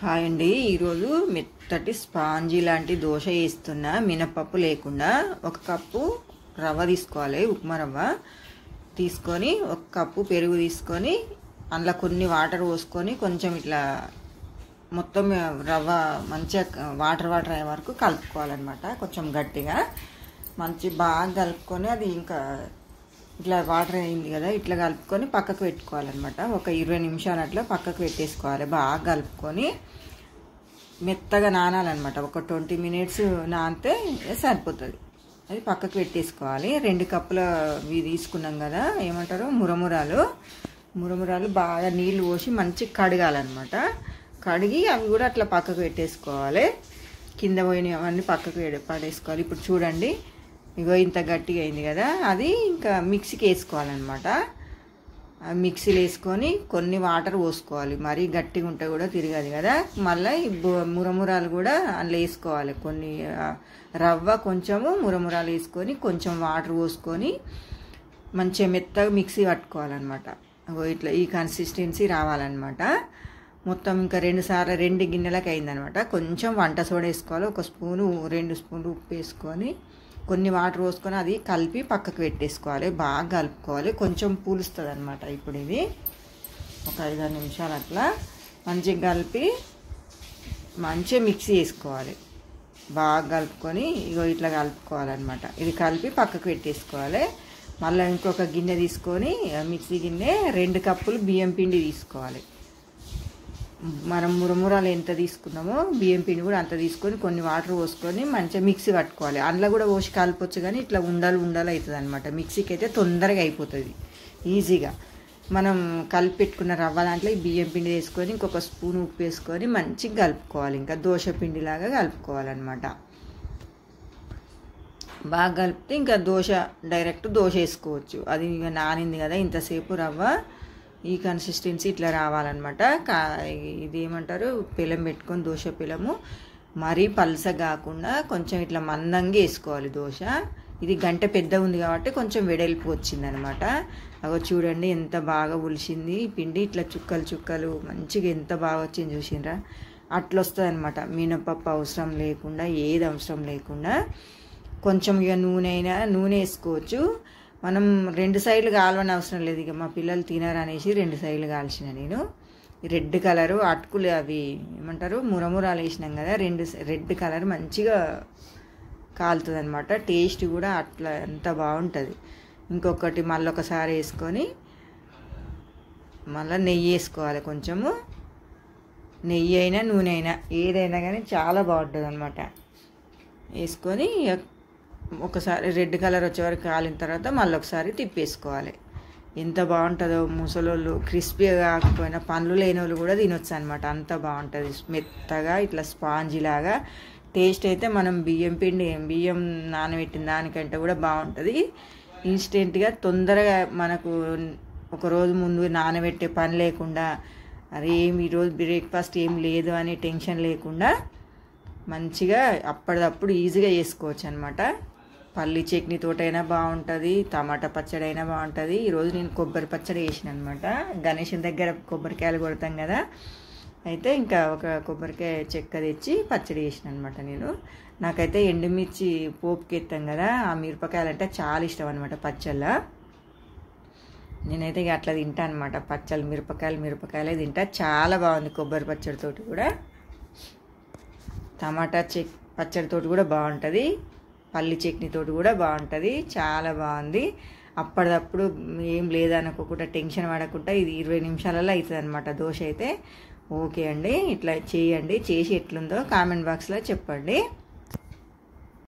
Hi అండి. ఈరోజు మెత్తటి స్పాంజీ లాంటి దోశ వేస్తున్నా. మినపప్పు లేకుండా 1 కప్పు రవ్వ తీసుకోవాలి. ఉప్మా రవ్వ తీసుకొని 1 కప్పు పెరుగు తీసుకొని అందులో కొన్ని వాటర్ పోసుకొని కొంచెం ఇట్లా మొత్తం రవ్వ మంచిగా వాటర్ అయ్యే వరకు కలుపుకోవాలన్నమాట. కొంచెం గట్టిగా బాగా కలుపుకొని అది ఇంకా ఇట్లా వాటర్ అయింది కదా, ఇట్లా కలుపుకొని పక్కకు పెట్టుకోవాలన్నమాట. ఒక 20 నిమిషాలు అట్లా పక్కకు పెట్టేసుకోవాలి. బాగా కలుపుకొని మెత్తగా నానాలన్నమాట. ఒక 20 మినిట్స్ నానితే సరిపోతుంది. అది పక్కకు పెట్టేసుకోవాలి. 2 కప్పుల ఇవి తీసుకున్నాం కదా, ఏమంటారు మురమురాలు బాగా నీళ్ళు పోసి మంచిగా కడగాలన్నమాట. కడిగి అవి కూడా అట్లా పక్కకు పెట్టేసుకోవాలి. కింద పోయినవి అవన్నీ పక్కకు పడేసుకోవాలి. ఇప్పుడు చూడండి, ఇగో ఇంత గట్టిగా అయింది కదా, అది ఇంకా మిక్సీకి వేసుకోవాలన్నమాట. మిక్సీలో వేసుకొని కొన్ని వాటర్ పోసుకోవాలి. మరీ గట్టిగా ఉంటే కూడా తిరగదు కదా. మళ్ళీ మురమురాలు కూడా అందులో వేసుకోవాలి. కొన్ని రవ్వ కొంచెము మురమురాలు వేసుకొని కొంచెం వాటర్ పోసుకొని మంచిగా మెత్తగా మిక్సీ పట్టుకోవాలన్నమాట. ఇట్లా ఈ కన్సిస్టెన్సీ రావాలన్నమాట. మొత్తం ఇంకా 2 గిన్నెలకు అయిందనమాట. కొంచెం వంట సోడా వేసుకోవాలి. 1 స్పూను 2 స్పూన్లు ఉప్పు వేసుకొని కొన్ని వాటర్ పోసుకొని అది కలిపి పక్కకు పెట్టేసుకోవాలి. బాగా కలుపుకోవాలి. కొంచెం పూలుస్తుంది అనమాట. ఇప్పుడు ఇది ఒక 5-6 నిమిషాలు అట్లా మంచిగా కలిపి మంచిగా మిక్సీ వేసుకోవాలి. బాగా కలుపుకొని ఇగో ఇట్లా కలుపుకోవాలన్నమాట. ఇది కలిపి పక్కకు పెట్టేసుకోవాలి. మళ్ళీ ఇంకొక గిన్నె తీసుకొని మిక్సీ గిన్నె 2 కప్పులు బియ్యం పిండి తీసుకోవాలి. మనం మురమురాలు ఎంత తీసుకున్నామో బియ్యం పిండి కూడా అంత తీసుకొని కొన్ని వాటర్ పోసుకొని మంచిగా మిక్సీ పట్టుకోవాలి. అందులో కూడా పోసి కలపొచ్చు, కానీ ఇట్లా ఉండాలి అవుతుంది అనమాట. మిక్సీకి అయితే తొందరగా అయిపోతుంది ఈజీగా. మనం కలిపి పెట్టుకున్న రవ్వ దాంట్లో ఈ బియ్యం పిండి వేసుకొని ఇంకొక స్పూన్ ఉప్పు వేసుకొని మంచిగా కలుపుకోవాలి. ఇంకా దోశ పిండిలాగా కలుపుకోవాలన్నమాట. బాగా కలిపితే ఇంకా డైరెక్ట్ దోశ వేసుకోవచ్చు. అది ఇక నానింది కదా, ఇంతసేపు రవ్వ ఈ కన్సిస్టెన్సీ ఇట్లా రావాలన్నమాట. ఇది ఏమంటారు, పిలం పెట్టుకొని దోశ పిలము మరీ పలస కాకుండా కొంచెం ఇట్లా మందంగా వేసుకోవాలి దోశ. ఇది గంట పెద్ద ఉంది కాబట్టి కొంచెం వెడల్పు వచ్చిందనమాట. అగో చూడండి ఎంత బాగా ఉలిసింది పిండి. ఇట్లా చుక్కలు మంచిగా ఎంత బాగా వచ్చింది చూసిండ్రా. అట్లా వస్తుంది అనమాట. మినపప్పు అవసరం లేకుండా, ఏది అవసరం లేకుండా కొంచెం ఇక నూనె వేసుకోవచ్చు. మనం 2 సైడ్లు కాలవని అవసరం లేదు. ఇక మా పిల్లలు తినరనేసి 2 సైడ్లు కాల్చిన నేను. రెడ్ కలరు అటుకులు అవి ఏమంటారు మురమురాలు వేసినాం కదా, రెడ్ కలర్ మంచిగా కాలుతుంది అనమాట. టేస్ట్ కూడా అట్లా ఎంత బాగుంటుంది. ఇంకొకటి మళ్ళీ ఒకసారి వేసుకొని మళ్ళీ నెయ్యి వేసుకోవాలి. కొంచెము నెయ్యి అయినా నూనె అయినా ఏదైనా కానీ చాలా బాగుంటుంది అనమాట. వేసుకొని ఒకసారి రెడ్ కలర్ వచ్చే వరకు కాలిన తర్వాత మళ్ళీ ఒకసారి తిప్పేసుకోవాలి. ఎంత బాగుంటుందో. ముసలోళ్ళు క్రిస్పీగా కాకపోయినా పండ్లు లేని వాళ్ళు కూడా తినొచ్చు అనమాట. అంత బాగుంటుంది. మెత్తగా ఇట్లా స్పాంజీ లాగా. టేస్ట్ అయితే మనం బియ్యం నానబెట్టిన దానికంటే కూడా బాగుంటుంది. ఇన్స్టెంట్గా తొందరగా మనకు ఒక రోజు ముందు నానబెట్టే పని లేకుండా, అరే ఈరోజు బ్రేక్ఫాస్ట్ ఏం లేదు అనే టెన్షన్ లేకుండా మంచిగా అప్పటిదప్పుడు ఈజీగా చేసుకోవచ్చు అనమాట. పల్లి చట్నీ తోటైనా బాగుంటుంది, టమాటా పచ్చడి అయినా బాగుంటుంది. ఈరోజు నేను కొబ్బరి పచ్చడి వేసిన అనమాట. గణేషన్ దగ్గర కొబ్బరికాయలు కొడతాం కదా, అయితే ఇంకా ఒక కొబ్బరికాయ చెక్క తెచ్చి పచ్చడి వేసిన అనమాట నేను. నాకైతే ఎండుమిర్చి పోపుకి ఎత్తాం కదా, ఆ మిరపకాయలు అంటే చాలా ఇష్టం అనమాట పచ్చళ్ళ. నేనైతే ఇక అట్లా తింటా అనమాట. పచ్చళ్ళు మిరపకాయలే తింటా. చాలా బాగుంది కొబ్బరి పచ్చడితోటి కూడా. టమాటా పచ్చడితోటి కూడా బాగుంటుంది. పల్లి చట్నీతోటి కూడా బాగుంటుంది. చాలా బాగుంది. అప్పటిదప్పుడు ఏం లేదనుకోకుండా టెన్షన్ పడకుండా ఇది 20 నిమిషాలలో అవుతుంది అనమాట దోశ అయితే. ఓకే అండి, ఇట్లా చేయండి. చేసి ఎట్లుందో కామెంట్ బాక్స్లో చెప్పండి.